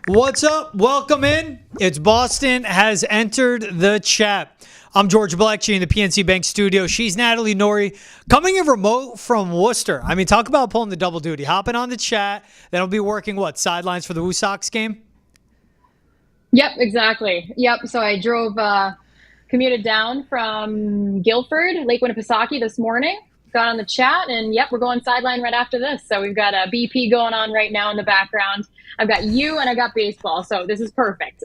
What's up? Welcome in. It's Boston has entered the chat. I'm George Balekji in the PNC Bank studio. She's Natalie Noury, coming in remote from Worcester. I mean, talk about pulling the double duty. Hopping on the chat. Then I'll be working, sidelines for the Woo Sox game? Yep, exactly. Yep. So I commuted down from Guilford, Lake Winnipesaukee this morning. Got on the chat, and yep, we're going sideline right after this. So we've got a BP going on right now in the background. I've got you and I got baseball, so this is perfect.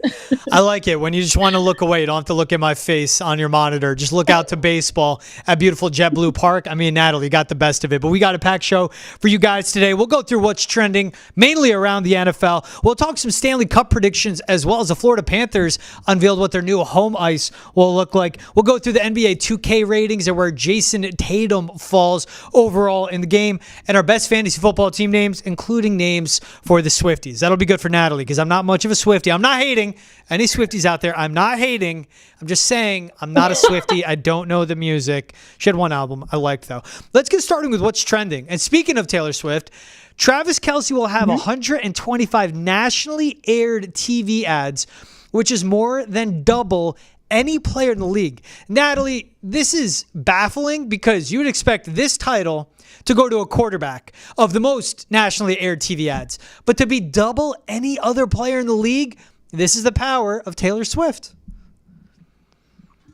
I like it. When you just want to look away, you don't have to look at my face on your monitor. Just look out to baseball at beautiful JetBlue Park. I mean, Natalie got the best of it. But we got a packed show for you guys today. We'll go through what's trending, mainly around the NFL. We'll talk some Stanley Cup predictions, as well as the Florida Panthers unveiled what their new home ice will look like. We'll go through the NBA 2K ratings and where Jason Tatum falls overall in the game, and our best fantasy football team names, including names for the Swifties. That'll be good for Natalie because I'm not much of a Swiftie. I'm not hating any Swifties out there. I'm not hating. I'm just saying I'm not a Swiftie. I don't know the music. She had one album I liked, though. Let's get started with what's trending. And speaking of Taylor Swift, Travis Kelce will have 125 nationally aired TV ads, which is more than double any player in the league. Natalie, this is baffling because you would expect this title to go to a quarterback of the most nationally aired TV ads. But to be double any other player in the league, this is the power of Taylor Swift.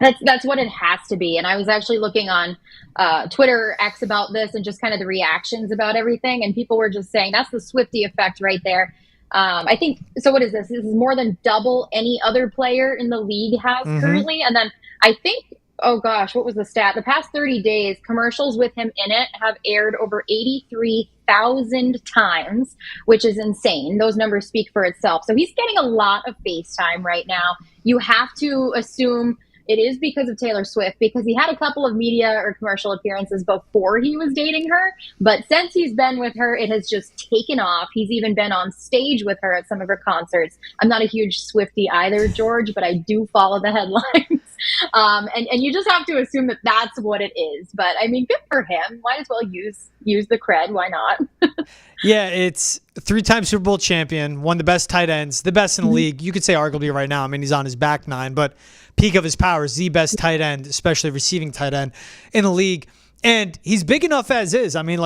That's what it has to be. And I was actually looking on Twitter X about this and just kind of the reactions about everything. And people were just saying that's the Swiftie effect right there. I think, so what is this? This is more than double any other player in the league has currently. And then I think, oh gosh, what was the stat? The past 30 days, commercials with him in it have aired over 83,000 times, which is insane. Those numbers speak for itself. So he's getting a lot of face time right now. You have to assume it is because of Taylor Swift, because he had a couple of media or commercial appearances before he was dating her. But since he's been with her, it has just taken off. He's even been on stage with her at some of her concerts. I'm not a huge Swiftie either, George, but I do follow the headlines. And you just have to assume that that's what it is. But I mean, good for him. Might as well use the cred. Why not? Yeah, it's three-time Super Bowl champion, one of the best tight ends, the best in the league. You could say arguably right now. I mean, he's on his back nine, but peak of his powers, the best tight end, especially receiving tight end in the league. And he's big enough as is. I mean,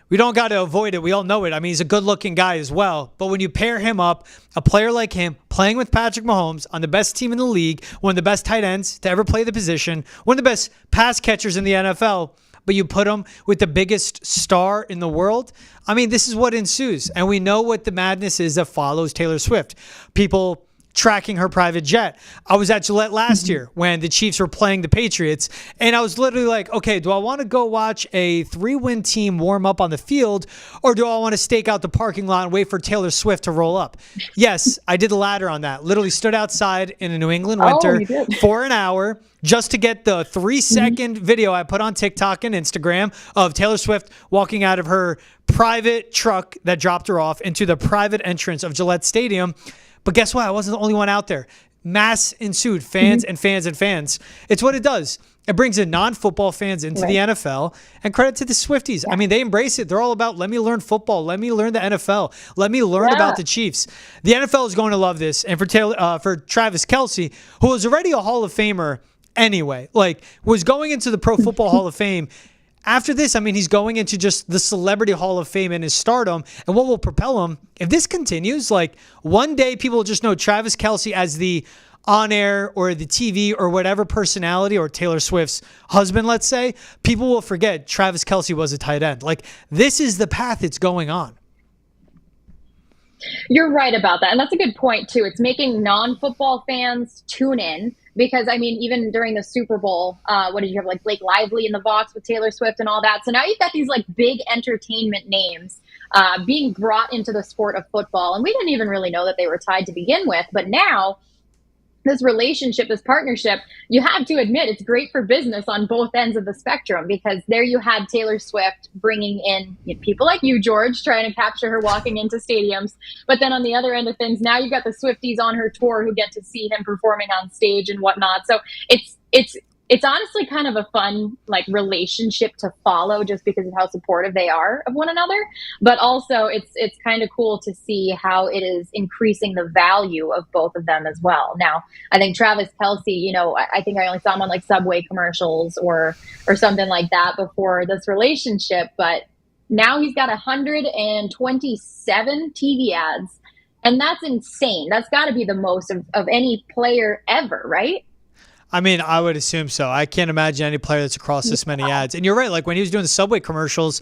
we don't got to avoid it. We all know it. I mean, he's a good-looking guy as well. But when you pair him up, a player like him, playing with Patrick Mahomes on the best team in the league, one of the best tight ends to ever play the position, one of the best pass catchers in the NFL, but you put him with the biggest star in the world, I mean, this is what ensues. And we know what the madness is that follows Taylor Swift. People tracking her private jet. I was at Gillette last year when the Chiefs were playing the Patriots, and I was literally like, okay, do I want to go watch a 3-win team warm up on the field, or do I want to stake out the parking lot and wait for Taylor Swift to roll up? Yes, I did the latter on that. Literally stood outside in a New England winter for an hour just to get the 3-second video I put on TikTok and Instagram of Taylor Swift walking out of her private truck that dropped her off into the private entrance of Gillette Stadium. But guess what? I wasn't the only one out there. Mass ensued, fans and fans and fans. It's what it does. It brings in non-football fans into the NFL, and credit to the Swifties. I mean, they embrace it. They're all about, let me learn football. Let me learn the NFL. Let me learn about the Chiefs. The NFL is going to love this. And for Travis Kelce, who was already a Hall of Famer anyway, was going into the Pro Football Hall of Fame. After this, I mean, he's going into just the Celebrity Hall of Fame and his stardom. And what will propel him, if this continues, one day people will just know Travis Kelce as the on-air or the TV or whatever personality, or Taylor Swift's husband, let's say. People will forget Travis Kelce was a tight end. This is the path it's going on. You're right about that. And that's a good point, too. It's making non-football fans tune in. Because, I mean, even during the Super Bowl, what did you have, Blake Lively in the box with Taylor Swift and all that? So now you've got these, big entertainment names being brought into the sport of football. And we didn't even really know that they were tied to begin with. But now, this relationship, this partnership, you have to admit it's great for business on both ends of the spectrum, because there you had Taylor Swift bringing in people like you, George, trying to capture her walking into stadiums. But then on the other end of things, now you've got the Swifties on her tour who get to see him performing on stage and whatnot. So it's it's honestly kind of a fun like relationship to follow just because of how supportive they are of one another. But also it's kind of cool to see how it is increasing the value of both of them as well. Now, I think Travis Kelce, I think I only saw him on like Subway commercials or something like that before this relationship, but now he's got 127 TV ads. And that's insane. That's got to be the most of any player ever, right? I mean, I would assume so. I can't imagine any player that's across this many ads. And you're right. Like when he was doing the Subway commercials,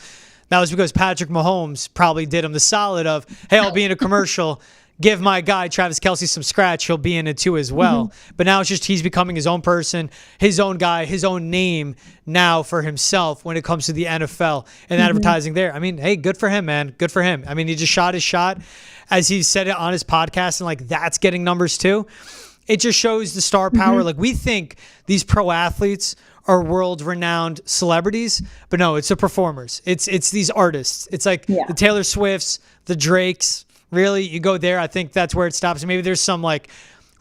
that was because Patrick Mahomes probably did him the solid of, hey, I'll be in a commercial. Give my guy Travis Kelce some scratch. He'll be in it too as well. But now it's just he's becoming his own person, his own guy, his own name now for himself when it comes to the NFL and advertising there. I mean, hey, good for him, man. Good for him. I mean, he just shot his shot as he said it on his podcast, and like that's getting numbers too. It just shows the star power. Like we think these pro athletes are world-renowned celebrities, but no, it's the performers. It's these artists. It's like the Taylor Swifts, the Drakes. Really, you go there, I think that's where it stops. Maybe there's some like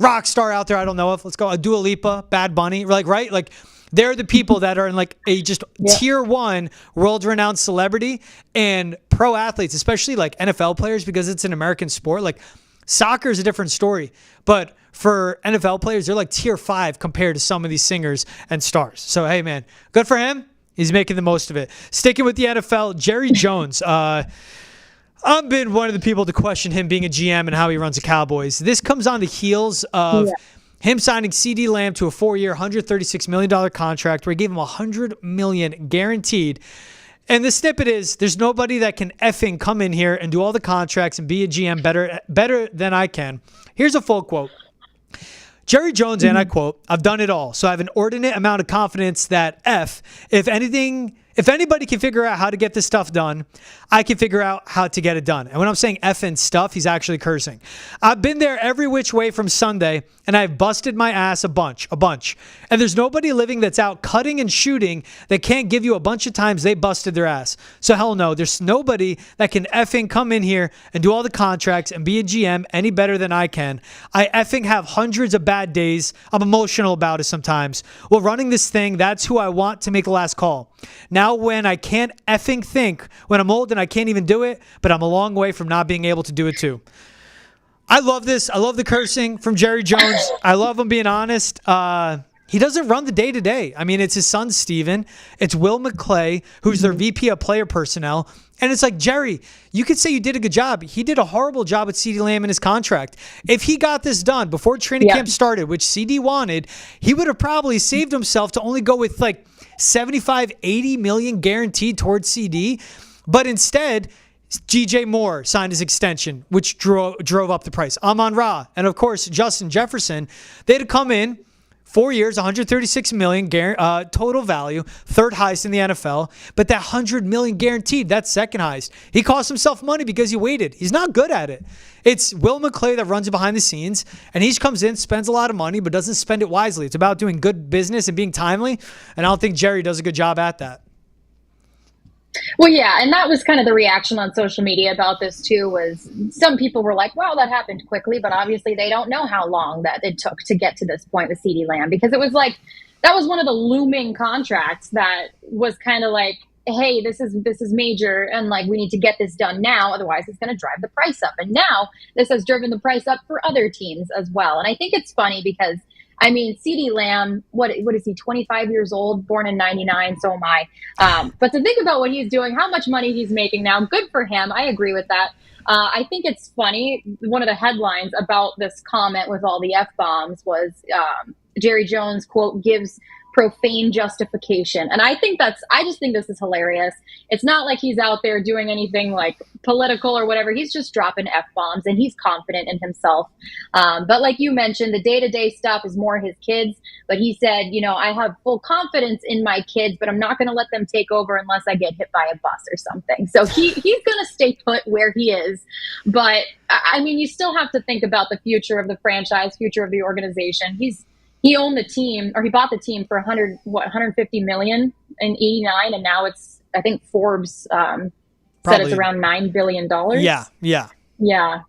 rock star out there I don't know of. Let's go a Dua Lipa, Bad Bunny. Like right, like they're the people that are in like a just tier one world-renowned celebrity. And pro athletes, especially like NFL players, because it's an American sport. Like soccer is a different story, but for NFL players, they're like tier 5 compared to some of these singers and stars. So, hey, man, good for him. He's making the most of it. Sticking with the NFL, Jerry Jones. I've been one of the people to question him being a GM and how he runs the Cowboys. This comes on the heels of him signing CeeDee Lamb to a 4-year, $136 million contract where he gave him $100 million guaranteed. And the snippet is, there's nobody that can effing come in here and do all the contracts and be a GM better than I can. Here's a full quote. Jerry Jones, and I quote, "I've done it all, so I have an inordinate amount of confidence that if anybody can figure out how to get this stuff done, I can figure out how to get it done." And when I'm saying F and stuff, he's actually cursing. I've been there every which way from Sunday, and I've busted my ass a bunch. And there's nobody living that's out cutting and shooting that can't give you a bunch of times they busted their ass. So hell no, there's nobody that can effing come in here and do all the contracts and be a GM any better than I can. I effing have hundreds of bad days. I'm emotional about it sometimes. Well, running this thing, that's who I want to make the last call. Now when I can't effing think, when I'm old and I can't even do it, but I'm a long way from not being able to do it too. I love this. I love the cursing from Jerry Jones. I love him being honest. He doesn't run the day-to-day. I mean, it's his son, Steven. It's Will McClay, who's their VP of player personnel. And it's like, Jerry, you could say you did a good job. He did a horrible job with CeeDee Lamb in his contract. If he got this done before training camp started, which CeeDee wanted, he would have probably saved himself to only go with like 75, 80 million guaranteed towards CD. But instead, G.J. Moore signed his extension, which drove up the price. Amon-Ra and, of course, Justin Jefferson, they had to come in 4 years, $136 million total value, third highest in the NFL. But that $100 million guaranteed, that's second highest. He cost himself money because he waited. He's not good at it. It's Will McClay that runs it behind the scenes, and he comes in, spends a lot of money, but doesn't spend it wisely. It's about doing good business and being timely, and I don't think Jerry does a good job at that. Well, yeah, and that was kind of the reaction on social media about this too, was some people were like, wow, that happened quickly, but obviously they don't know how long that it took to get to this point with CeeDee Lamb, because it was like, that was one of the looming contracts that was kind of like, hey, this is major, and like we need to get this done now, otherwise it's going to drive the price up. And now this has driven the price up for other teams as well. And I think it's funny because, I mean, CeeDee Lamb, what is he, 25 years old, born in 99, so am I. But to think about what he's doing, how much money he's making now, good for him. I agree with that. I think it's funny. One of the headlines about this comment with all the F-bombs was Jerry Jones, quote, gives profane justification. And I just think this is hilarious. It's not like he's out there doing anything like political or whatever. He's just dropping F-bombs and he's confident in himself. But like you mentioned, the day-to-day stuff is more his kids. But he said, I have full confidence in my kids, but I'm not going to let them take over unless I get hit by a bus or something. So he's going to stay put where he is. But I mean, you still have to think about the future of the franchise, future of the organization. He owned the team, or he bought the team for $150 million in '89, and now it's, I think Forbes said it's around $9 billion. Yeah. Yeah.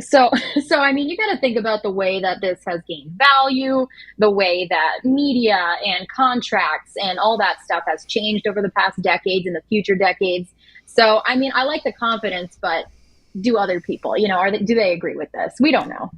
So, I mean, you got to think about the way that this has gained value, the way that media and contracts and all that stuff has changed over the past decades and the future decades. So, I mean, I like the confidence, but do other people, do they agree with this? We don't know.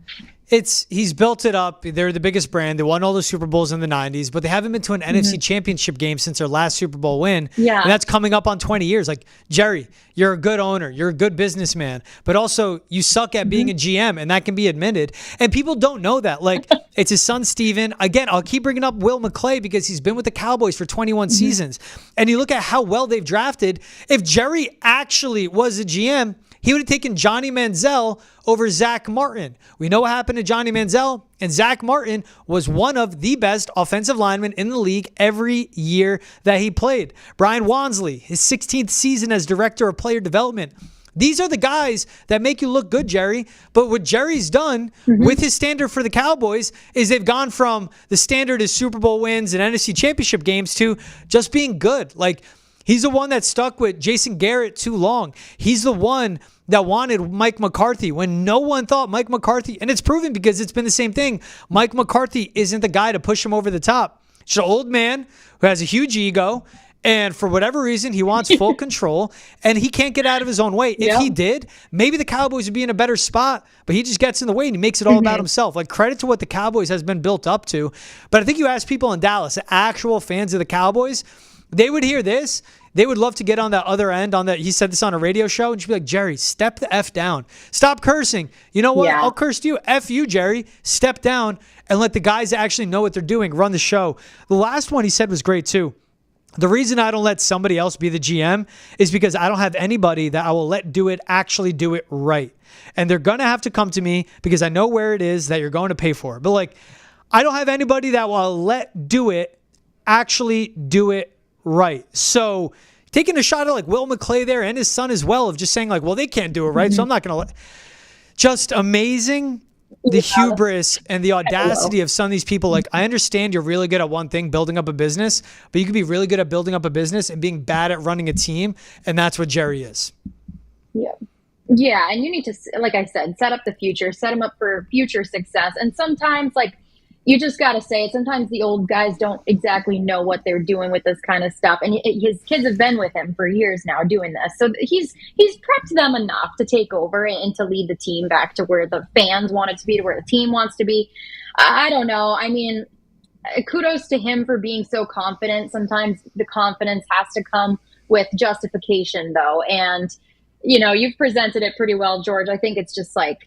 He's built it up. They're the biggest brand. They won all the Super Bowls in the 90s, but they haven't been to an NFC championship game since their last Super Bowl win. Yeah. And that's coming up on 20 years. Like, Jerry, you're a good owner. You're a good businessman, but also you suck at being a GM, and that can be admitted. And people don't know that. Like, it's his son, Steven. Again, I'll keep bringing up Will McClay because he's been with the Cowboys for 21 seasons. And you look at how well they've drafted. If Jerry actually was a GM, he would have taken Johnny Manziel over Zach Martin. We know what happened to Johnny Manziel, and Zach Martin was one of the best offensive linemen in the league every year that he played. Brian Wansley, his 16th season as director of player development. These are the guys that make you look good, Jerry. But what Jerry's done with his standard for the Cowboys is they've gone from the standard is Super Bowl wins and NFC championship games to just being good. Like, he's the one that stuck with Jason Garrett too long. He's the one that wanted Mike McCarthy when no one thought Mike McCarthy, and it's proven because it's been the same thing. Mike McCarthy isn't the guy to push him over the top. It's an old man who has a huge ego, and for whatever reason, he wants full control, and he can't get out of his own way. If he did, maybe the Cowboys would be in a better spot, but he just gets in the way and he makes it all about himself. Like, credit to what the Cowboys has been built up to. But I think you ask people in Dallas, actual fans of the Cowboys, they would hear this. They would love to get on that other end on that. He said this on a radio show and she'd be like, Jerry, step the F down. Stop cursing. You know what? Yeah. I'll curse you. F you, Jerry. Step down and let the guys that actually know what they're doing run the show. The last one he said was great too. The reason I don't let somebody else be the GM is because I don't have anybody that I will let do it, actually do it right. And they're going to have to come to me because I know where it is that you're going to pay for. But like, I don't have anybody that will let do it, actually do it right. So taking a shot at like Will McClay there and his son as well of just saying like, well, they can't do it right. So I'm not going to let. Just amazing. The hubris and the audacity of some of these people. Like, I understand you're really good at one thing, building up a business, but you could be really good at building up a business and being bad at running a team. And that's what Jerry is. Yeah. Yeah. And you need to, like I said, set up the future, set them up for future success. And sometimes like, you just got to say it. Sometimes the old guys don't exactly know what they're doing with this kind of stuff. And his kids have been with him for years now doing this. So he's prepped them enough to take over and to lead the team back to where the fans want it to be, to where the team wants to be. I don't know. I mean, kudos to him for being so confident. Sometimes the confidence has to come with justification, though. And, you've presented it pretty well, George. I think it's just like...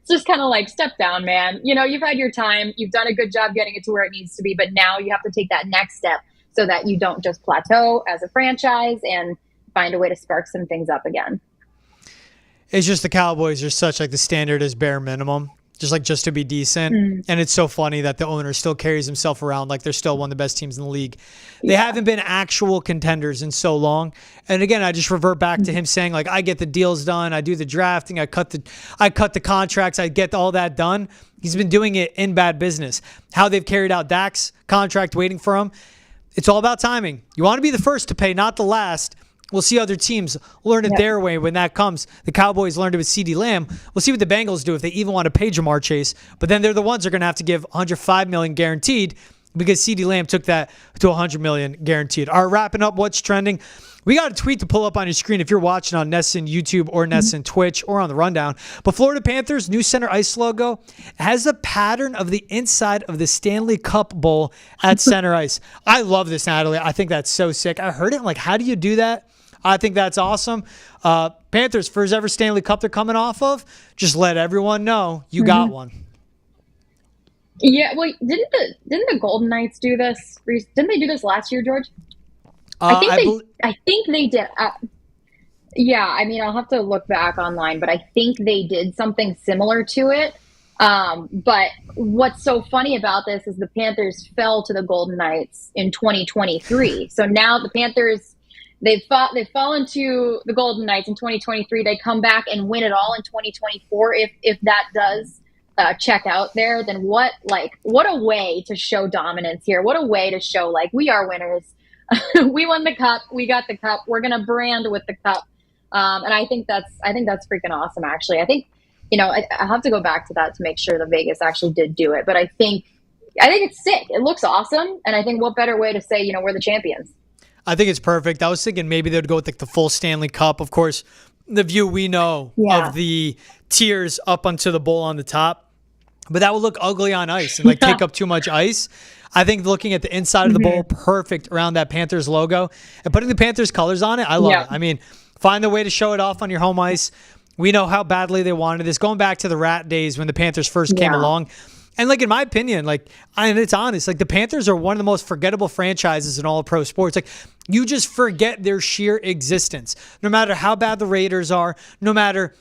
It's just kind of like, step down, man. You've had your time. You've done a good job getting it to where it needs to be. But now you have to take that next step so that you don't just plateau as a franchise and find a way to spark some things up again. It's just the Cowboys are such like the standard is bare minimum. Just to be decent. And it's so funny that the owner still carries himself around like they're still one of the best teams in the league. They haven't been actual contenders in so long. And again, I just revert back to him saying like, I get the deals done. I do the drafting. I cut the contracts. I get all that done. He's been doing it in bad business. How they've carried out Dak's contract waiting for him. It's all about timing. You want to be the first to pay, not the last. We'll see other teams learn it their way when that comes. The Cowboys learned it with CeeDee Lamb. We'll see what the Bengals do if they even want to pay Jamar Chase. But then they're the ones that are going to have to give $105 million guaranteed because CeeDee Lamb took that to $100 million guaranteed. All right, wrapping up what's trending. We got a tweet to pull up on your screen if you're watching on Nesson YouTube or Nesson Twitch or on the Rundown. But Florida Panthers, new center ice logo, has a pattern of the inside of the Stanley Cup bowl at center ice. I love this, Natalie. I think that's so sick. I heard it. Like, how do you do that? I think that's awesome. Panthers, first ever Stanley Cup they're coming off of. Just let everyone know you got one. Yeah, well, didn't the Golden Knights do this? Didn't they do this last year, George? I think they did. Yeah, I mean, I'll have to look back online, but I think they did something similar to it. But what's so funny about this is the Panthers fell to the Golden Knights in 2023. So now the Panthers, they've fallen to the Golden Knights in 2023. They come back and win it all in 2024. If that does check out there, then what a way to show dominance here. What a way to show like we are winners. We won the cup. We got the cup. We're gonna brand with the cup. And I think that's freaking awesome. Actually, I think I have to go back to that to make sure the Vegas actually did do it. But I think it's sick. It looks awesome. And I think what better way to say, we're the champions. I think it's perfect. I was thinking maybe they would go with like the full Stanley Cup. Of course, the view we know of the tiers up onto the bowl on the top. But that would look ugly on ice and take up too much ice. I think looking at the inside of the bowl, perfect around that Panthers logo. And putting the Panthers colors on it, I love it. I mean, find a way to show it off on your home ice. We know how badly they wanted this. Going back to the Rat days when the Panthers first came along. And in my opinion, and it's honest, the Panthers are one of the most forgettable franchises in all of pro sports. You just forget their sheer existence. No matter how bad the Raiders are, no matter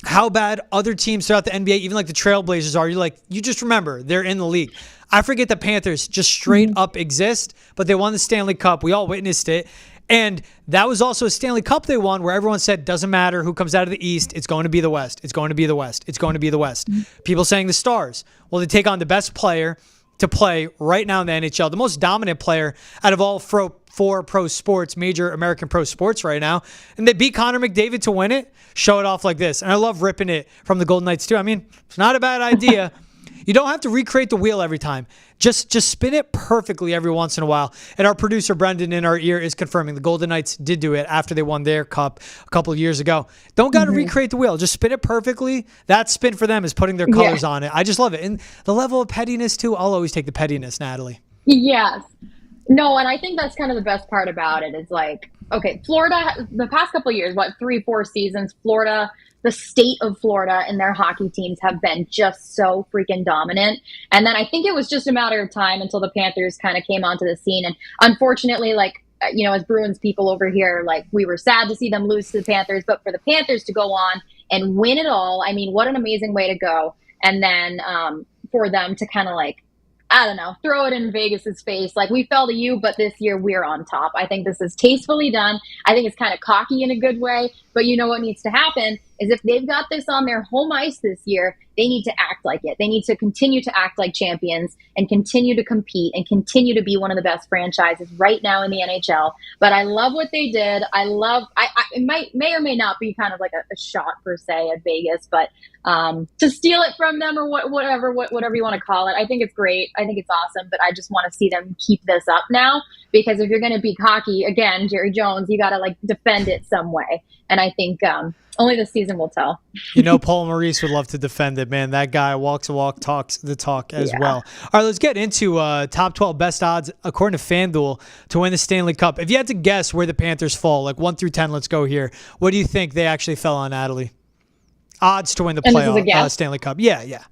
how bad other teams throughout the NBA, even the Trailblazers are, you just remember they're in the league. I forget the Panthers just straight up exist, but they won the Stanley Cup. We all witnessed it. And that was also a Stanley Cup they won where everyone said, doesn't matter who comes out of the East, it's going to be the West. It's going to be the West. It's going to be the West. People saying the Stars. Well, they take on the best player to play right now in the NHL, the most dominant player out of all four pro sports, major American pro sports right now. And they beat Connor McDavid to win it, show it off like this. And I love ripping it from the Golden Knights too. I mean, it's not a bad idea. You don't have to recreate the wheel every time. Just spin it perfectly every once in a while. And our producer, Brendan, in our ear is confirming the Golden Knights did do it after they won their cup a couple of years ago. Don't got to recreate the wheel. Just spin it perfectly. That spin for them is putting their colors on it. I just love it. And the level of pettiness, too, I'll always take the pettiness, Natalie. Yes. No, and I think that's kind of the best part about it is okay, Florida, the past couple of years, 3-4 seasons, Florida, the state of Florida and their hockey teams have been just so freaking dominant. And then I think it was just a matter of time until the Panthers kind of came onto the scene. And unfortunately, as Bruins people over here, we were sad to see them lose to the Panthers, but for the Panthers to go on and win it all, I mean, what an amazing way to go. And then for them to kind of I don't know, throw it in Vegas's face. We fell to you, but this year we're on top. I think this is tastefully done. I think it's kind of cocky in a good way. But you know what needs to happen is if they've got this on their home ice this year, they need to act like it. They need to continue to act like champions and continue to compete and continue to be one of the best franchises right now in the NHL. But I love what they did. It may or may not be kind of a shot per se at Vegas, but to steal it from them or whatever you want to call it, I think it's great. I think it's awesome, but I just want to see them keep this up now because if you're going to be cocky, again, Jerry Jones, you got to defend it some way. And I think only this season will tell. Paul Maurice would love to defend it, man. That guy walks the walk, talks the talk as well. All right, let's get into top 12 best odds according to FanDuel to win the Stanley Cup. If you had to guess where the Panthers fall, 1 through 10, let's go here. What do you think they actually fell on, Natalie? Odds to win the playoff Stanley Cup. Yeah.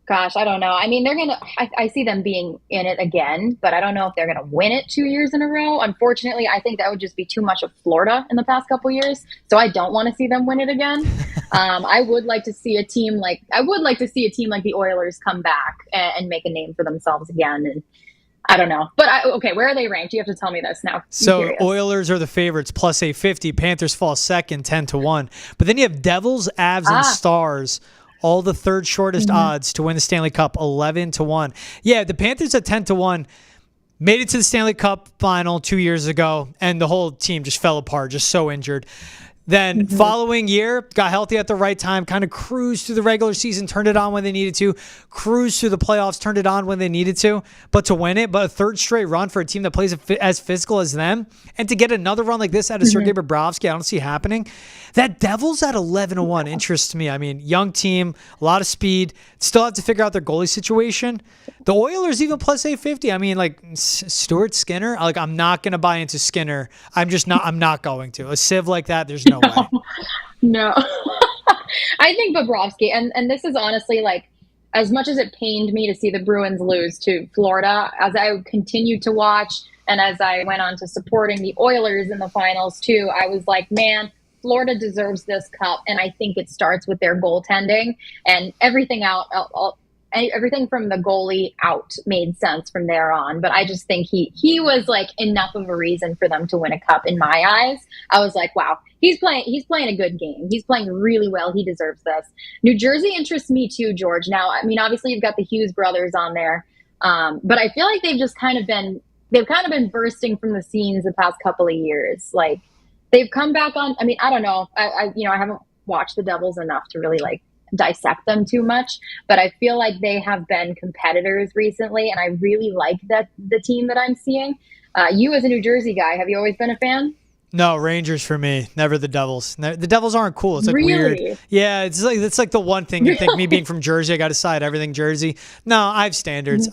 Gosh, I don't know. I mean, I see them being in it again, but I don't know if they're going to win it 2 years in a row. Unfortunately, I think that would just be too much of Florida in the past couple years. So I don't want to see them win it again. I would like to see a team like the Oilers come back and make a name for themselves again. And I don't know. But where are they ranked? You have to tell me this now. So Oilers are the favorites, plus 850. Panthers fall second, 10-1. But then you have Devils, Avs, and Stars. All the third shortest odds to win the Stanley Cup, 11-1. Yeah, the Panthers at 10-1 made it to the Stanley Cup final 2 years ago, and the whole team just fell apart, just so injured. Then following year, got healthy at the right time, kind of cruised through the regular season, turned it on when they needed to, cruised through the playoffs, turned it on when they needed to. But to win it, but a third straight run for a team that plays as physical as them, and to get another run like this out of Sergei Bobrovsky, I don't see happening. That Devils at 11-1 interests me. I mean, young team, a lot of speed, still have to figure out their goalie situation. The Oilers even plus 850. I mean, Stuart Skinner, I'm not going to buy into Skinner. I'm not going to. A sieve like that, there's no way. No. I think Bobrovsky, and this is honestly as much as it pained me to see the Bruins lose to Florida, as I continued to watch and as I went on to supporting the Oilers in the finals too, I was like, man, Florida deserves this cup. And I think it starts with their goaltending and everything everything from the goalie out made sense from there on. But I just think he was enough of a reason for them to win a cup in my eyes. I was like, wow, he's playing a good game. He's playing really well. He deserves this. New Jersey interests me too, George. Now, I mean, obviously you've got the Hughes brothers on there. But I feel like they've kind of been bursting from the scenes the past couple of years. they've come back on. I mean, I don't know. I haven't watched the Devils enough to really like dissect them too much, but I feel like they have been competitors recently, and I really like that the team that I'm seeing. You as a New Jersey guy, have you always been a fan? No, Rangers for me, never the Devils. The Devils aren't cool. It's like Really? weird. Yeah, it's like the one thing you think me being from Jersey, I got to side everything Jersey. No, I have standards.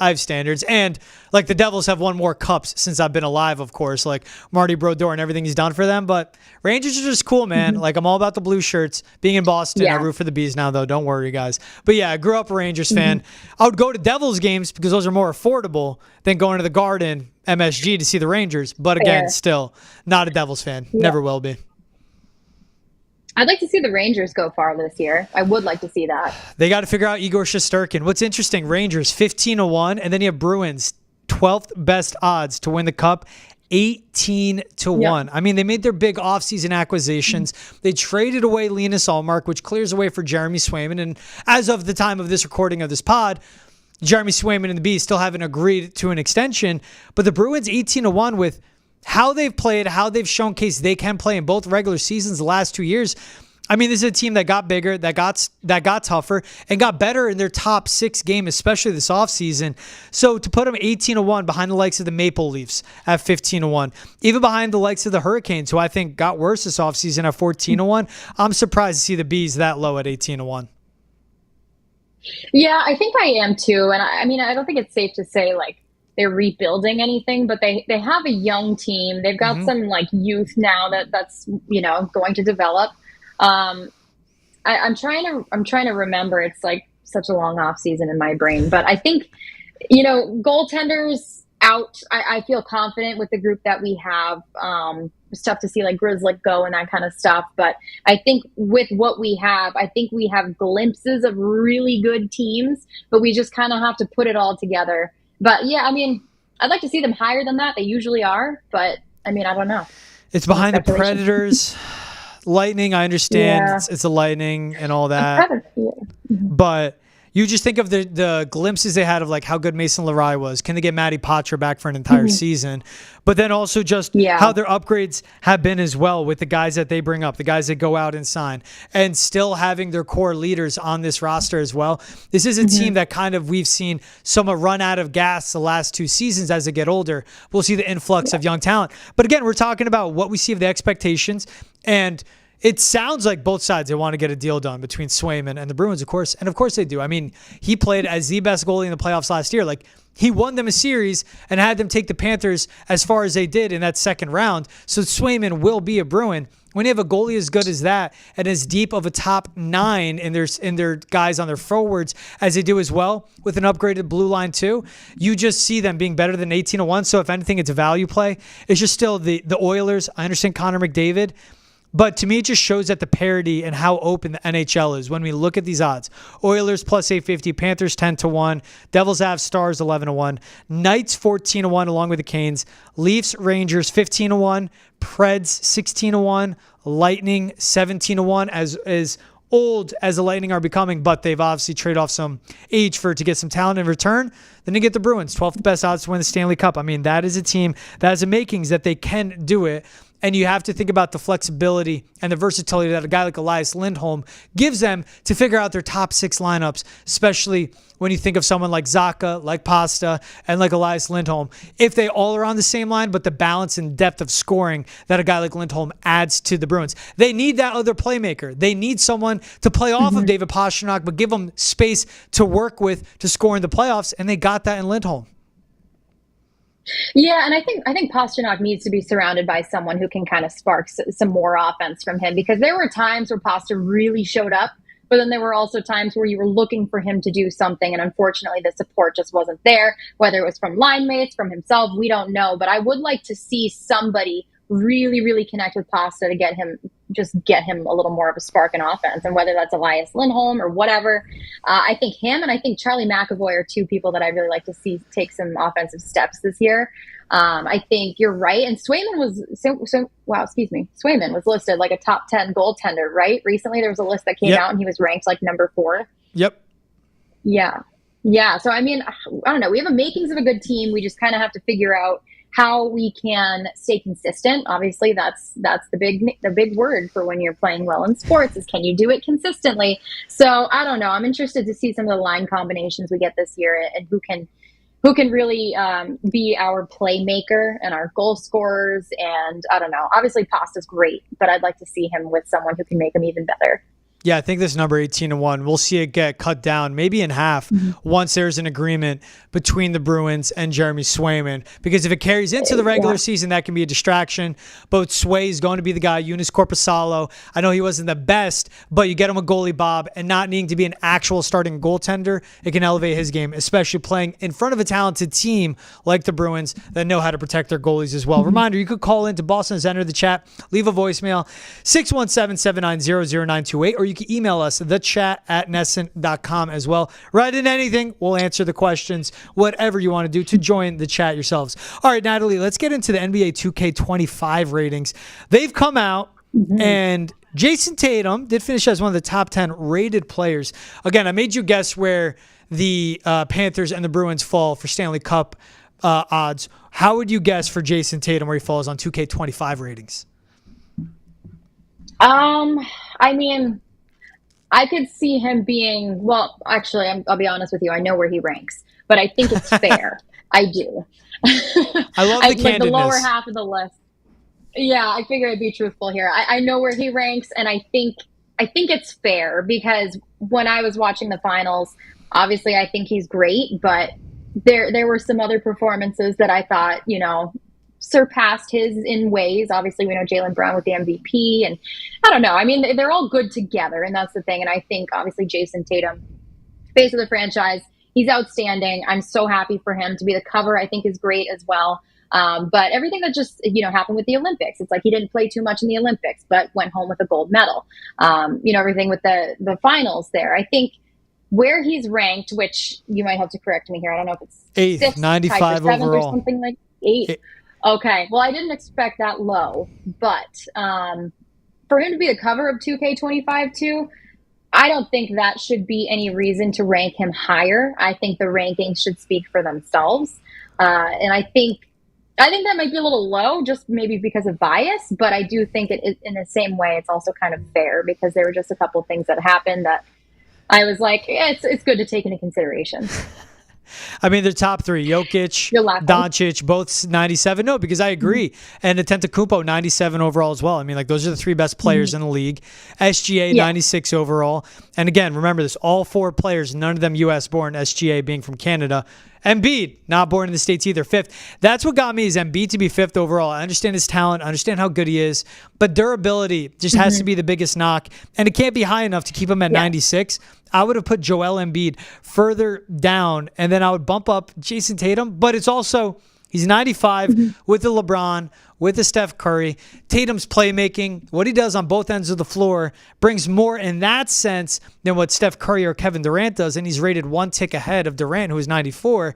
And like the Devils have won more cups since I've been alive, of course, like Marty Brodeur and everything he's done for them. But Rangers are just cool, man. Like I'm all about the blue shirts. Being in Boston, I root for the Bees now, though. Don't worry, guys. But yeah, I grew up a Rangers fan. I would go to Devils games because those are more affordable than going to the Garden, MSG, to see the Rangers. But again, still not a Devils fan. Never will be. I'd like to see the Rangers go far this year. I would like to see that. They got to figure out Igor Shesterkin. What's interesting, Rangers 15-1, and then you have Bruins 12th best odds to win the Cup, 18-1. I mean, they made their big offseason acquisitions. They traded away Linus Ullmark, which clears the way for Jeremy Swayman. And as of the time of this recording of this pod, Jeremy Swayman and the Bees still haven't agreed to an extension. But the Bruins 18-1 with how they've played, how they've showcased they can play in both regular seasons the last 2 years. I mean, this is a team that got bigger, that got tougher, and got better in their top 6 game, especially this offseason. So to put them 18-1 behind the likes of the Maple Leafs at 15-1, even behind the likes of the Hurricanes, who I think got worse this offseason at 14-1, I'm surprised to see the Bees that low at 18-1. Yeah, I think I am too. And I mean, I don't think it's safe to say like they're rebuilding anything, but they have a young team. They've got some like youth now that's going to develop. I'm trying to remember. It's like such a long off season in my brain, but I think goaltenders out. I feel confident with the group that we have. It's tough to see like Grizzly go and that kind of stuff, but I think with what we have, I think we have glimpses of really good teams, but we just kind of have to put it all together. But yeah, I mean, I'd like to see them higher than that. They usually are, but I mean, I don't know. It's behind the Predators. Lightning, I understand. It's a Lightning and all that. But you just think of the glimpses they had of like how good Mason Laraille was. Can they get Matty Poitras back for an entire season? But then also just how their upgrades have been as well with the guys that they bring up, the guys that go out and sign, and still having their core leaders on this roster as well. This is a team that kind of we've seen somewhat run out of gas the last 2 seasons as they get older. We'll see the influx of young talent. But again, we're talking about what we see of the expectations, and it sounds like both sides, they want to get a deal done between Swayman and the Bruins, of course. And of course they do. I mean, he played as the best goalie in the playoffs last year. Like, he won them a series and had them take the Panthers as far as they did in that second round. So Swayman will be a Bruin. When you have a goalie as good as that and as deep of a top 9 in their guys on their forwards as they do as well, with an upgraded blue line too, you just see them being better than 18-1. So if anything, it's a value play. It's just still the Oilers. I understand Connor McDavid. But to me, it just shows that the parity and how open the NHL is when we look at these odds. Oilers plus 850, Panthers 10-1, Devils have Stars 11-1, Knights 14-1 along with the Canes, Leafs, Rangers 15-1, Preds 16-1, Lightning 17-1 as old as the Lightning are becoming, but they've obviously traded off some age to get some talent in return. Then you get the Bruins, 12th best odds to win the Stanley Cup. I mean, that is a team that has the makings that they can do it. And you have to think about the flexibility and the versatility that a guy like Elias Lindholm gives them to figure out their top 6 lineups, especially when you think of someone like Zacha, like Pasta, and like Elias Lindholm. If they all are on the same line, but the balance and depth of scoring that a guy like Lindholm adds to the Bruins. They need that other playmaker. They need someone to play off of David Pastrnak, but give them space to work with to score in the playoffs, and they got that in Lindholm. Yeah, and I think Pastrnak needs to be surrounded by someone who can kind of spark some more offense from him, because there were times where Pasta really showed up, but then there were also times where you were looking for him to do something, and unfortunately the support just wasn't there, whether it was from line mates, from himself, we don't know. But I would like to see somebody really, really connect with Pasta to get him a little more of a spark in offense, and whether that's Elias Lindholm or whatever. I think him and I think Charlie McAvoy are 2 people that I really like to see take some offensive steps this year. I think you're right. And Swayman was listed like a top 10 goaltender, right? Recently there was a list that came out and he was ranked like number 4. Yep. Yeah. Yeah. So, I mean, I don't know. We have the makings of a good team. We just kind of have to figure out how we can stay consistent. Obviously, that's the big word for when you're playing well in sports is, can you do it consistently? So I don't know. I'm interested to see some of the line combinations we get this year and who can really be our playmaker and our goal scorers. And I don't know. Obviously, Pasta's great, but I'd like to see him with someone who can make him even better. Yeah, I think this number 18-1, we'll see it get cut down, maybe in half, once there's an agreement between the Bruins and Jeremy Swayman. Because if it carries into the regular season, that can be a distraction. But Sway is going to be the guy, Eunice Corpusalo. I know he wasn't the best, but you get him a goalie, Bob, and not needing to be an actual starting goaltender, it can elevate his game, especially playing in front of a talented team like the Bruins that know how to protect their goalies as well. Reminder, you could call into Boston Center, the chat, leave a voicemail, 617-790-0928, or you can email us, thechat@nesson.com as well. Write in anything. We'll answer the questions, whatever you want to do to join the chat yourselves. All right, Natalie, let's get into the NBA 2K25 ratings. They've come out, and Jason Tatum did finish as one of the top 10 rated players. Again, I made you guess where the Panthers and the Bruins fall for Stanley Cup odds. How would you guess for Jason Tatum where he falls on 2K25 ratings? I mean, I could see him being, well, actually, I'll be honest with you. I know where he ranks, but I think it's fair. I do. I love the candidness. Like the lower half of the list. Yeah, I figure I'd be truthful here. I know where he ranks, and I think it's fair because when I was watching the finals, obviously I think he's great, but there were some other performances that I thought, surpassed his in ways. Obviously, we know Jaylen Brown with the MVP, and I don't know. I mean, they're all good together, and that's the thing. And I think, obviously, Jason Tatum, face of the franchise, he's outstanding. I'm so happy for him to be the cover. I think is great as well. But everything that just happened with the Olympics, it's like he didn't play too much in the Olympics, but went home with a gold medal. Everything with the finals there. I think where he's ranked, which you might have to correct me here. I don't know if it's 8th, 95 overall, or something like 8. Okay, well, I didn't expect that low, but for him to be the cover of 2K25 too, I don't think that should be any reason to rank him higher. I think the rankings should speak for themselves, and I think that might be a little low, just maybe because of bias, but I do think it in the same way it's also kind of fair because there were just a couple of things that happened that I was like, it's good to take into consideration. I mean, the top three, Jokic, Doncic, both 97. No, because I agree. And Antetokounmpo, 97 overall as well. I mean, those are the three best players in the league. SGA, 96 overall. And again, remember this, all four players, none of them U.S. born, SGA being from Canada. Embiid, not born in the States either, 5th. That's what got me is Embiid to be 5th overall. I understand his talent. I understand how good he is. But durability just has to be the biggest knock. And it can't be high enough to keep him at 96. I would have put Joel Embiid further down, and then I would bump up Jason Tatum. But it's also, he's 95 with the LeBron, with the Steph Curry. Tatum's playmaking, what he does on both ends of the floor, brings more in that sense than what Steph Curry or Kevin Durant does, and he's rated one tick ahead of Durant, who is 94.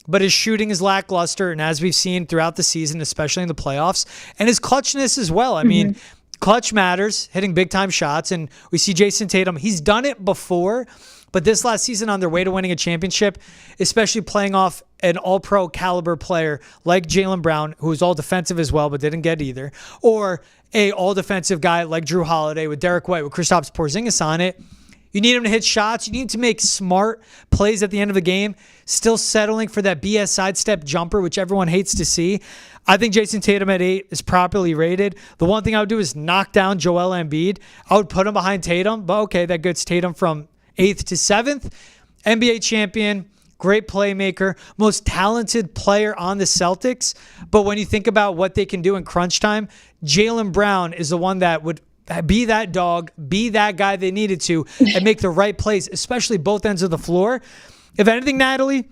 But his shooting is lackluster, and as we've seen throughout the season, especially in the playoffs, and his clutchness as well. I mean, clutch matters, hitting big-time shots, and we see Jason Tatum. He's done it before, but this last season on their way to winning a championship, especially playing off an all-pro caliber player like Jaylen Brown, who was all defensive as well but didn't get either, or a all-defensive guy like Drew Holiday with Derek White, with Kristaps Porzingis on it. You need him to hit shots. You need him to make smart plays at the end of a game, still settling for that BS sidestep jumper, which everyone hates to see. I think Jason Tatum at 8 is properly rated. The one thing I would do is knock down Joel Embiid. I would put him behind Tatum, but okay, that gets Tatum from 8th to 7th. NBA champion, great playmaker, most talented player on the Celtics. But when you think about what they can do in crunch time, Jaylen Brown is the one that would be that dog, be that guy they needed to, and make the right plays, especially both ends of the floor. If anything, Natalie,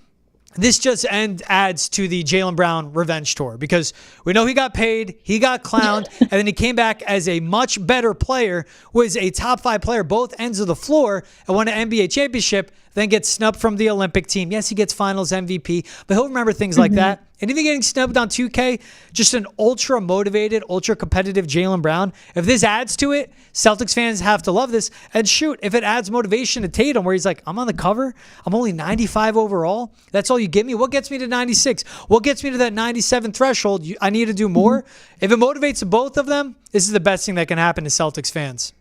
this just adds to the Jaylen Brown revenge tour because we know he got paid, he got clowned, and then he came back as a much better player, was a top 5 player, both ends of the floor, and won an NBA championship. then gets snubbed from the Olympic team. Yes, he gets finals MVP, but he'll remember things like that. And even getting snubbed on 2K, just an ultra motivated, ultra competitive Jaylen Brown. If this adds to it, Celtics fans have to love this. And shoot, if it adds motivation to Tatum, where he's like, I'm on the cover, I'm only 95 overall. That's all you give me. What gets me to 96? What gets me to that 97 threshold? I need to do more. If it motivates both of them, this is the best thing that can happen to Celtics fans.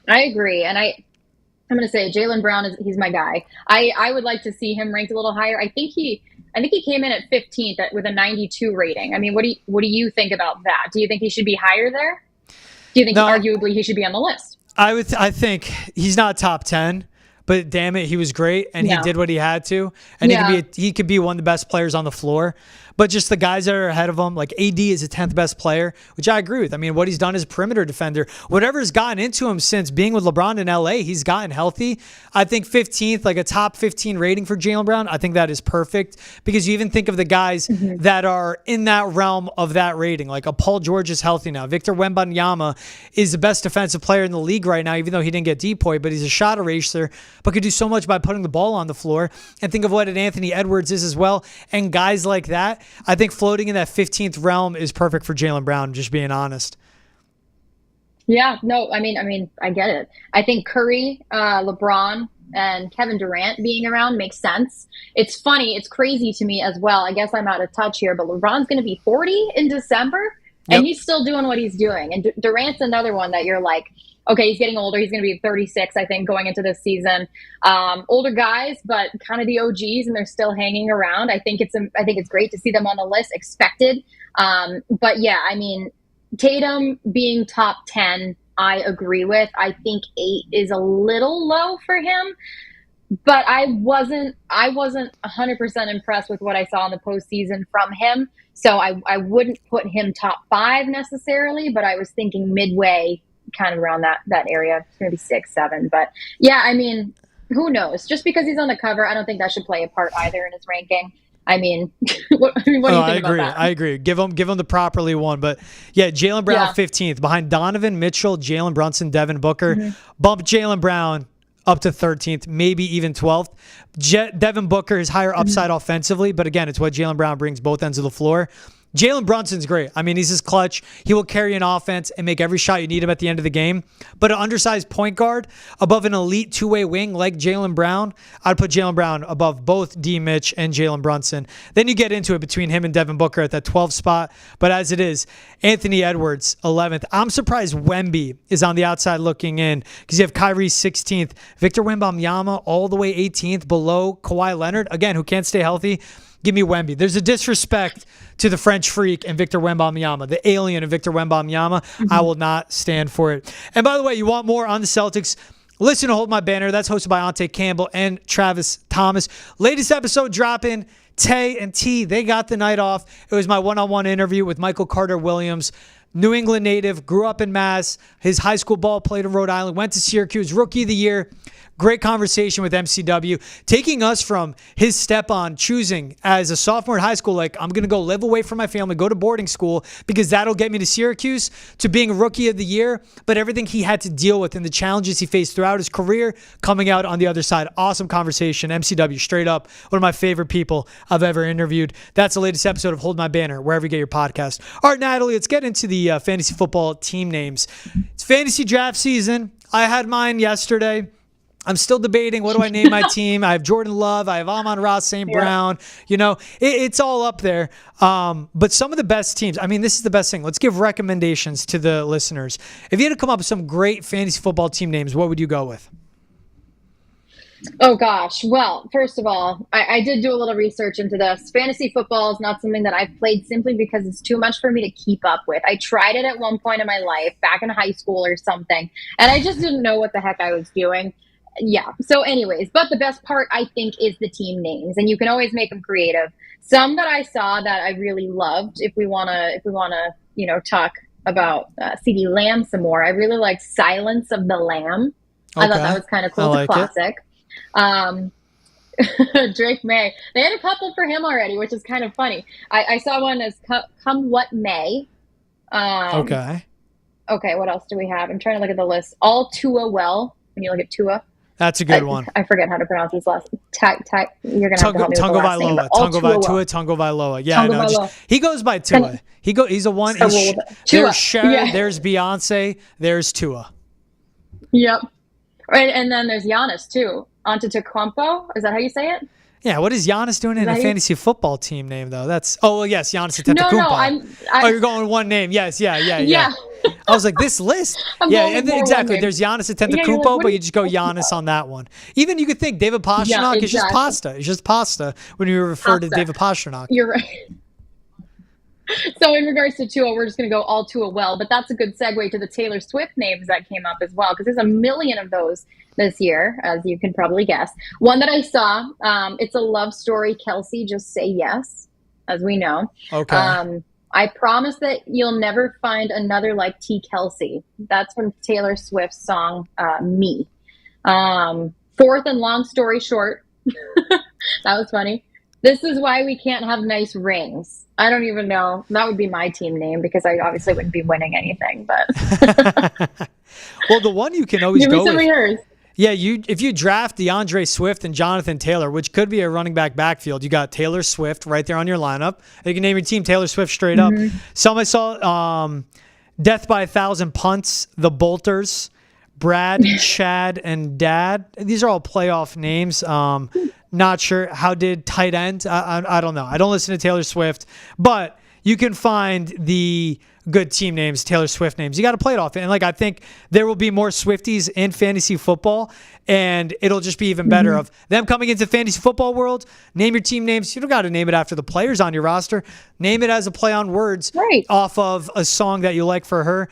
I agree. And I'm going to say Jaylen Brown he's my guy. I would like to see him ranked a little higher. I think he came in at 15th with a 92 rating. I mean, what do you think about that? Do you think he should be higher there? Do you think arguably he should be on the list? I think he's not top 10, but damn it, he was great and he did what he had to. And he could be one of the best players on the floor. But just the guys that are ahead of him, like AD is the 10th best player, which I agree with. I mean, what he's done as a perimeter defender, whatever's gotten into him since being with LeBron in LA, he's gotten healthy. I think 15th, like a top 15 rating for Jaylen Brown, I think that is perfect because you even think of the guys that are in that realm of that rating. Like a Paul George is healthy now. Victor Wembanyama is the best defensive player in the league right now, even though he didn't get depoyed, but he's a shot eraser, but could do so much by putting the ball on the floor. And think of what an Anthony Edwards is as well. And guys like that, I think floating in that 15th realm is perfect for Jaylen Brown, just being honest. Yeah, no, I mean, I get it. I think Curry, LeBron, and Kevin Durant being around makes sense. It's funny. It's crazy to me as well. I guess I'm out of touch here, but LeBron's going to be 40 in December, and he's still doing what he's doing. And Durant's another one that you're like, okay, he's getting older. He's going to be 36, I think, going into this season. Older guys, but kind of the OGs, and they're still hanging around. I think it's great to see them on the list, expected. But yeah, I mean, Tatum being top 10, I agree with. I think 8 is a little low for him, but I wasn't 100% impressed with what I saw in the postseason from him. So I wouldn't put him top 5 necessarily, but I was thinking midway, kind of around that area. It's going to be 6, 7. But yeah, I mean, who knows? Just because he's on the cover, I don't think that should play a part either in his ranking. I mean, what do you think about that? I agree. Give him the properly one. But yeah, Jaylen Brown 15th behind Donovan Mitchell, Jalen Brunson, Devin Booker. Bump Jaylen Brown up to 13th, maybe even 12th. Devin Booker is higher upside offensively, but again, it's what Jaylen Brown brings both ends of the floor. Jalen Brunson's great. I mean, he's just clutch. He will carry an offense and make every shot you need him at the end of the game. But an undersized point guard above an elite two-way wing like Jaylen Brown, I'd put Jaylen Brown above both D. Mitch and Jalen Brunson. Then you get into it between him and Devin Booker at that 12 spot. But as it is, Anthony Edwards, 11th. I'm surprised Wemby is on the outside looking in because you have Kyrie 16th, Victor Wembanyama all the way 18th below Kawhi Leonard, again, who can't stay healthy. Give me Wemby. There's a disrespect to the French freak and Victor Wembanyama, the alien of Victor Wembanyama. I will not stand for it. And by the way, you want more on the Celtics? Listen to Hold My Banner. That's hosted by Ante Campbell and Travis Thomas. Latest episode dropping. Tay and T, they got the night off. It was my one-on-one interview with Michael Carter-Williams, New England native, grew up in Mass. His high school ball played in Rhode Island, went to Syracuse, Rookie of the Year. Great conversation with MCW, taking us from his step on choosing as a sophomore in high school, like I'm going to go live away from my family, go to boarding school because that'll get me to Syracuse, to being a Rookie of the Year, but everything he had to deal with and the challenges he faced throughout his career coming out on the other side. Awesome conversation. MCW, straight up, one of my favorite people I've ever interviewed. That's the latest episode of Hold My Banner, wherever you get your podcast. All right, Natalie, let's get into the fantasy football team names. It's fantasy draft season. I had mine yesterday. I'm still debating, what do I name my team? I have Jordan Love. I have Amon-Ra St. Brown. You know, it's all up there. But some of the best teams, I mean, this is the best thing. Let's give recommendations to the listeners. If you had to come up with some great fantasy football team names, what would you go with? Oh, gosh. Well, first of all, I did do a little research into this. Fantasy football is not something that I've played simply because it's too much for me to keep up with. I tried it at one point in my life, back in high school or something, and I just didn't know what the heck I was doing. Yeah. So anyways, but the best part, I think, is the team names, and you can always make them creative. Some that I saw that I really loved, if we want to, talk about CeeDee Lamb some more, I really liked Silence of the Lamb. Okay. I thought that was kind of cool. It's a classic. Drake May. They had a couple for him already, which is kind of funny. I saw one as Come What May. Okay, what else do we have? I'm trying to look at the list. All Tua Well, when you look at Tua. That's a good one. I forget how to pronounce his last. You're gonna have to help me with the last name. Tungo Vailoa. Yeah, I know. He goes by Tua. He's a one. There's Cher. There's Beyonce. There's Tua. Yep. Right, and then there's Giannis too. Antetokounmpo. Is that how you say it? Yeah. What is Giannis doing in a fantasy football team name though? Yes, Giannis Antetokounmpo. No, you're going one name. Yes. Yeah. I was like, this list. Exactly. There's Giannis Antetokounmpo, but you just go Giannis on that one. Even you could think David Pastrnak is just pasta. It's just pasta when you refer to David Pastrnak. You're right. So in regards to Tua, we're just going to go all Tua well, but that's a good segue to the Taylor Swift names that came up as well, because there's a million of those this year, as you can probably guess. One that I saw, it's a love story, Kelce, just say yes, as we know. Okay. I promise that you'll never find another like T. Kelce. That's from Taylor Swift's song, Me. Fourth and long story short, that was funny. This is why we can't have nice rings. I don't even know. That would be my team name because I obviously wouldn't be winning anything. But well, the one you can always go with. Yours. Yeah, if you draft DeAndre Swift and Jonathan Taylor, which could be a running back backfield, you got Taylor Swift right there on your lineup. You can name your team Taylor Swift straight up. Some I saw Death by 1,000 Punts, the Bolters, Brad, Chad, and Dad. These are all playoff names. Not sure. How did tight end? I don't know. I don't listen to Taylor Swift, but you can find the good team names, Taylor Swift names. You got to play it off. And I think there will be more Swifties in fantasy football, and it'll just be even better of them coming into fantasy football world. Name your team names. You don't got to name it after the players on your roster. Name it as a play on words off of a song that you like for her.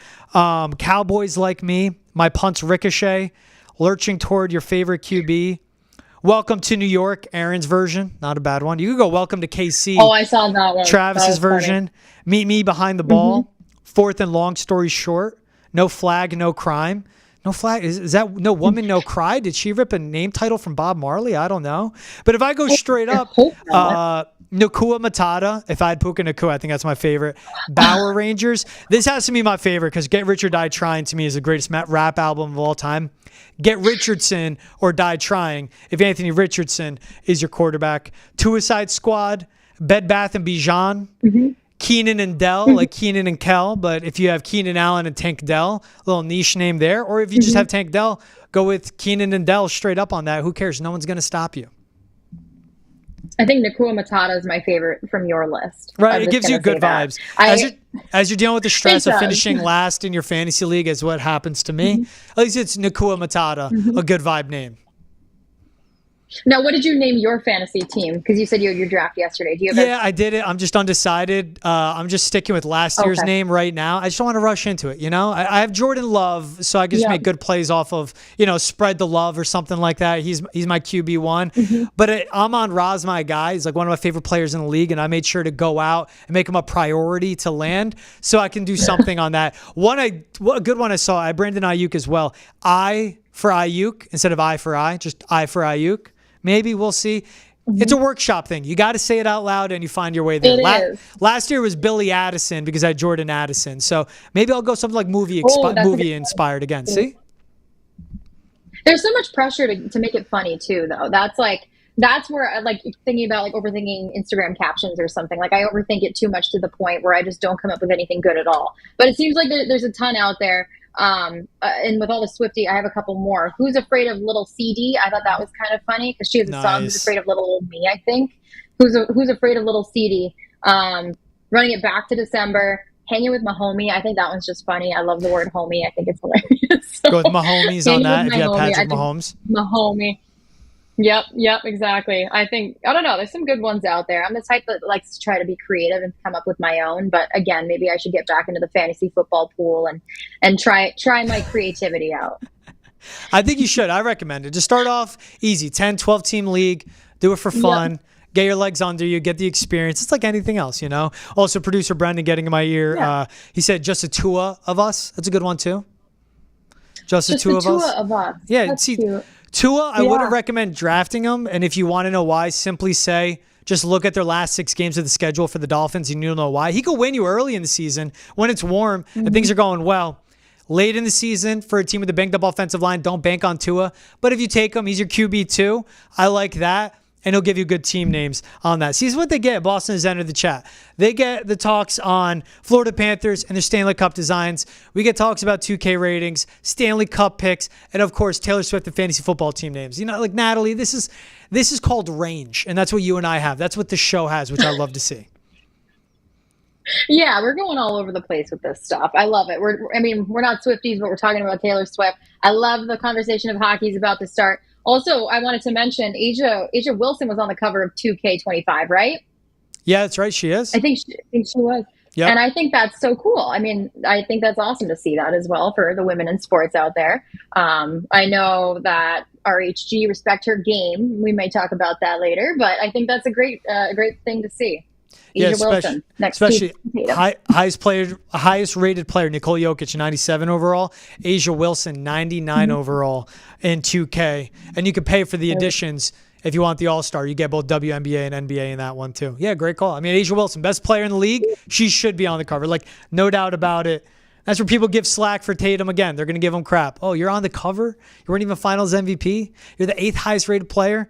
Cowboys Like Me, My Punts Ricochet, Lurching Toward Your Favorite QB. Welcome to New York, Aaron's version. Not a bad one. You could go Welcome to KC. Oh, I saw that one. Travis's version. Funny. Meet Me Behind the Ball. Fourth and long story short. No Flag, No Crime. No Flag. Is that No Woman, No Cry? Did she rip a name title from Bob Marley? I don't know. But if I go straight up, Nakua Matata. If I had Puka Nakua, I think that's my favorite. Bower Rangers. This has to be my favorite because Get Rich or Die Trying to me is the greatest rap album of all time. Get Richardson or Die Trying if Anthony Richardson is your quarterback. Suicide Squad, Bed Bath and Bijan, Keenan and Dell, like Keenan and Kel. But if you have Keenan Allen and Tank Dell, a little niche name there. Or if you just have Tank Dell, go with Keenan and Dell straight up on that. Who cares? No one's going to stop you. I think Nakua Matata is my favorite from your list. Right, it gives you good vibes. As you're dealing with the stress of finishing last in your fantasy league, is what happens to me. At least it's Nakua Matata, a good vibe name. Now, what did you name your fantasy team? Because you said you had your draft yesterday. Do you have I did it. I'm just undecided. I'm just sticking with last year's name right now. I just don't want to rush into it. I have Jordan Love, so I can just make good plays off of, spread the love or something like that. He's my QB1. But I'm on Roz, my guy. He's like one of my favorite players in the league, and I made sure to go out and make him a priority to land so I can do something on that. A good one I saw, I Brandon Ayuk as well. I for Ayuk instead of I for I, just I for Ayuk. Maybe we'll see. It's a workshop thing. You got to say it out loud and you find your way there. Last year was Billy Addison because I had Jordan Addison. So maybe I'll go something like movie inspired again. See? There's so much pressure to make it funny too, though. That's where I like thinking about overthinking Instagram captions or something. Like I overthink it too much to the point where I just don't come up with anything good at all. But it seems like there's a ton out there. And with all the Swiftie, I have a couple more. Who's Afraid of Little CD? I thought that was kind of funny because she has a song, Who's Afraid of Little Old Me, I think. Who's Afraid of Little CD? Running it back to December. Hanging with my homie. I think that one's just funny. I love the word homie. I think it's hilarious. Go with my homies on that if you have Patrick Mahomes. My homie. Yep, exactly. I don't know. There's some good ones out there. I'm the type that likes to try to be creative and come up with my own. But again, maybe I should get back into the fantasy football pool and try my creativity out. I think you should. I recommend it. Just start off easy. 10, 12 team league. Do it for fun. Yep. Get your legs under you. Get the experience. It's like anything else, Also, producer Brendan getting in my ear. Yeah. He said just a Tua of us. That's a good one too. Just a Tua of us. Yeah. That's cute. Tua, I wouldn't recommend drafting him. And if you want to know why, simply say, just look at their last 6 games of the schedule for the Dolphins and you'll know why. He could win you early in the season when it's warm and things are going well. late in the season for a team with a banged up offensive line. Don't bank on Tua. But if you take him, he's your QB2. I like that. And he'll give you good team names on that. See, this is what they get. Boston has entered the chat. They get the talks on Florida Panthers and their Stanley Cup designs. We get talks about 2K ratings, Stanley Cup picks, and of course, Taylor Swift and fantasy football team names. You know, like Natalie, this is called range. And that's what you and I have. That's what the show has, which I love to see. Yeah, we're going all over the place with this stuff. I love it. We're not Swifties, but we're talking about Taylor Swift. I love the conversation of hockey's about to start. Also, I wanted to mention Asia Wilson was on the cover of 2K25, right? Yeah, that's right. She is. I think she was. Yep. And I think that's so cool. I mean, I think that's awesome to see that as well for the women in sports out there. I know that RHG respect her game. We may talk about that later, but I think that's a great thing to see. Asia Wilson, especially highest rated player, Nikola Jokic, 97 overall. Asia Wilson, 99 overall in 2K. And you can pay for the additions if you want the All-Star. You get both WNBA and NBA in that one too. Yeah, great call. I mean, Asia Wilson, best player in the league. She should be on the cover. Like, no doubt about it. That's where people give slack for Tatum again. They're going to give him crap. Oh, you're on the cover? You weren't even finals MVP? You're the 8th highest rated player?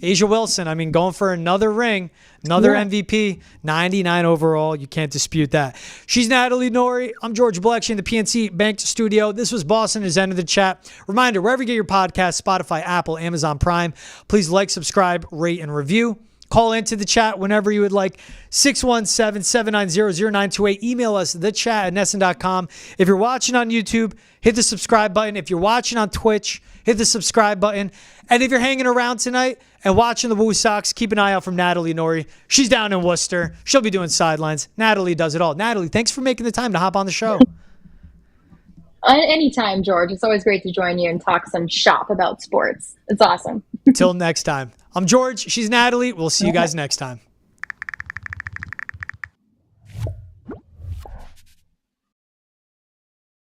Asia Wilson, I mean, going for another ring, another MVP, 99 overall. You can't dispute that. She's Natalie Noury. I'm George Balekji in the PNC Bank Studio. This was Boston has ended the chat. Reminder, wherever you get your podcast, Spotify, Apple, Amazon Prime, please like, subscribe, rate, and review. Call into the chat whenever you would like. 617-790-0928. Email us, thechat@nesson.com. If you're watching on YouTube, hit the subscribe button. If you're watching on Twitch, hit the subscribe button. And if you're hanging around tonight and watching the Woo Sox, keep an eye out from Natalie Noury. She's down in Worcester. She'll be doing sidelines. Natalie does it all. Natalie, thanks for making the time to hop on the show. Anytime, George. It's always great to join you and talk some shop about sports. It's awesome. Till next time. I'm George. She's Natalie. We'll see you guys next time.